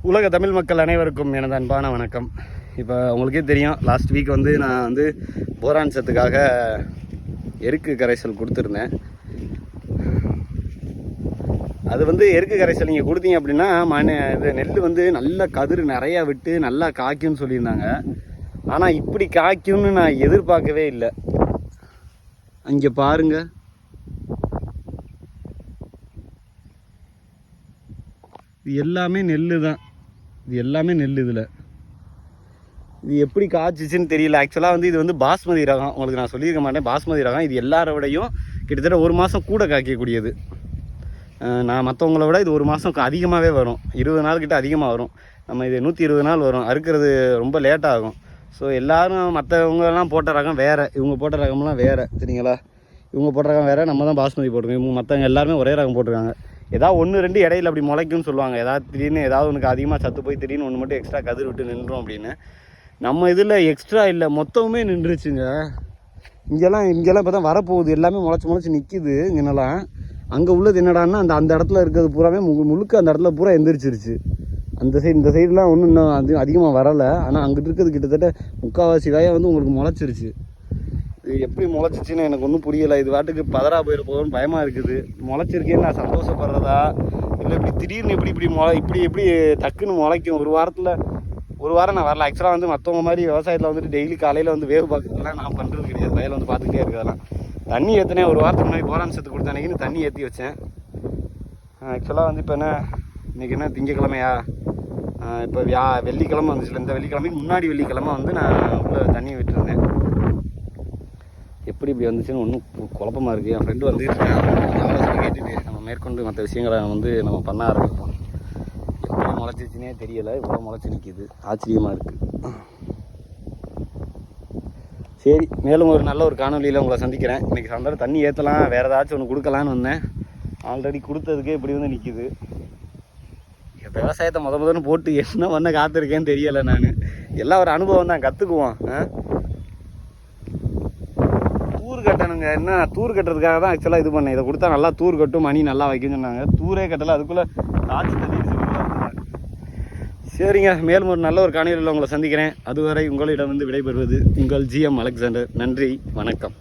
உலக தமிழ் மக்கள் அனைவருக்கும் எனது அன்பான வணக்கம். இப்போ உங்களுக்கே தெரியும், லாஸ்ட் வீக் வந்து நான் வந்து போரான் சத்துக்காக எருக்கு கரைசல் கொடுத்துருந்தேன். அது வந்து எருக்கு கரைசல் நீங்கள் கொடுத்தீங்க அப்படின்னா இது நெல் வந்து நல்ல கதிர் நிறையா விட்டு நல்லா காய்க்கும்னு சொல்லியிருந்தாங்க. ஆனால் இப்படி காய்க்கும்னு நான் எதிர்பார்க்கவே இல்லை. அங்கே பாருங்கள், இது எல்லாமே நெல் தான். இது எல்லாமே நெல். இது எப்படி காய்ச்சிச்சின்னு தெரியல. ஆக்சுவலாக வந்து இது வந்து பாஸ்மதி ரகம். உங்களுக்கு நான் சொல்லியிருக்க மாட்டேன், பாஸ்மதி ரகம். இது எல்லாரை விடையும் கிட்டத்தட்ட ஒரு மாதம் கூட காய்க்கக்கூடியது. நான் மற்றவங்கள விட இது ஒரு மாதம் அதிகமாகவே வரும். 20 நாள் கிட்ட அதிகமாக வரும். நம்ம இது 120 நாள் வரும். அறுக்கிறது ரொம்ப லேட்டாகும். ஸோ எல்லோரும் மற்றவங்கெல்லாம் போட்ட ரகம் வேறு, இவங்க போட்ட ரகம்லாம் வேறு, சரிங்களா? இவங்க போட்ட ரகம் வேறு, நம்ம தான் பாஸ்மதி போட்டிருக்கோம். இவங்க மற்றவங்க எல்லாருமே ஒரே ரகம் போட்டிருக்காங்க. ஏதாவது 1-2 இடையில அப்படி முளைக்கும்னு சொல்லுவாங்க. ஏதாவது திடீர்னு ஏதாவது ஒன்றுக்கு அதிகமாக சத்து போய் திடீர்னு ஒன்று மட்டும் எக்ஸ்ட்ரா கதிர் விட்டு நின்றோம் அப்படின்னு. நம்ம இதில் எக்ஸ்ட்ரா இல்லை, மொத்தமுமே நின்றுச்சுங்க. இங்கெல்லாம் இப்போ தான் வரப்போகுது. எல்லாமே முளைச்சி நிற்கிது. இங்கெல்லாம் அங்கே உள்ளது என்னடான்னா அந்த இடத்துல இருக்கிறது பூராமே முழுக்க அந்த இடத்துல பூரா எந்திரிச்சிருச்சு. அந்த சைடு இந்த சைடுலாம் ஒன்றும் இன்னும் அது அதிகமாக வரலை. ஆனால் அங்கிட்டு இருக்கிறது கிட்டத்தட்ட 3/4 காயாக வந்து உங்களுக்கு முளைச்சிருச்சு. இது எப்படி முளைச்சிச்சின்னு எனக்கு ஒன்றும் புரியலை. இது வாட்டுக்கு பதறா போயிட போகுதுன்னு பயமாக இருக்குது. முளைச்சிருக்கேன்னு நான் சந்தோஷப்படுறதா இல்லை இப்படி திடீர்னு இப்படி எப்படி டக்குன்னு முளைக்கும்? ஒரு வாரம் நான் வரல. ஆக்சுவலாக வந்து மற்றவங்க மாதிரி விவசாயத்தில் வந்துட்டு டெய்லி காலையில் வந்து வேவு பார்க்குறதுலாம் நான் பண்ணுறது கிடையாது. வயலில் வந்து பார்த்துக்கிட்டே இருக்கிறதெல்லாம். தண்ணி ஏற்றினேன். ஒரு வாரத்துக்கு முன்னாடி போரான் சத்து கொடுத்த அன்றைக்கின்னு தண்ணி ஏற்றி வச்சேன். ஆக்சுவலாக வந்து இப்போ இன்றைக்கி என்ன திங்கக்கிழமையா? இப்போ வெள்ளிக்கிழமை வந்துச்சுல. இந்த வெள்ளிக்கிழமைக்கு முன்னாடி வெள்ளிக்கிழமை வந்து நான் உள்ள தண்ணி விட்டுருந்தேன். எப்படி இப்படி வந்துச்சுன்னு ஒன்றும் குழப்பமாக இருக்குது. என் ஃப்ரெண்டு வந்து ஆலோசனை கேட்டுட்டு நம்ம மேற்கொண்டு மற்ற விஷயங்களை வந்து நம்ம பண்ண ஆரம்பிப்போம். எப்படி முளைச்சிச்சினே தெரியலை. இவ்வளோ முளைச்சி நிற்கிது. ஆச்சரியமாக இருக்குது. சரி, மேலும் ஒரு நல்ல ஒரு காணொலியில் உங்களை சந்திக்கிறேன். இன்றைக்கி சாயந்தரம் தண்ணி ஏற்றலாம், வேறு ஏதாச்சும் ஒன்று கொடுக்கலான்னு வந்தேன். ஆல்ரெடி கொடுத்ததுக்கே இப்படி வந்து நிற்கிது. விவசாயத்தை முதன்னு போட்டு என்ன பண்ண காத்திருக்கேன்னு தெரியலை. நான் எல்லாம் ஒரு அனுபவம் தான், கற்றுக்குவோம். தூர் கட்டணுங்க. என்ன தூர் கட்டுறதுக்காக தான் ஆக்சுவலாக இது பண்ணேன். இதை கொடுத்தா நல்லா தூர் கட்டும், மணி நல்லா வைக்கும் சொன்னாங்க. தூரே கட்டலை, அதுக்குள்ளே காய்ச்சி தண்ணி சொல்லிக்கலாம். சரிங்க, மேலும் ஒரு நல்ல ஒரு காணொலியில் உங்களை சந்திக்கிறேன். அதுவரை உங்களிடம் வந்து விடைபெறுவது உங்கள் GM அலெக்சாண்டர். நன்றி, வணக்கம்.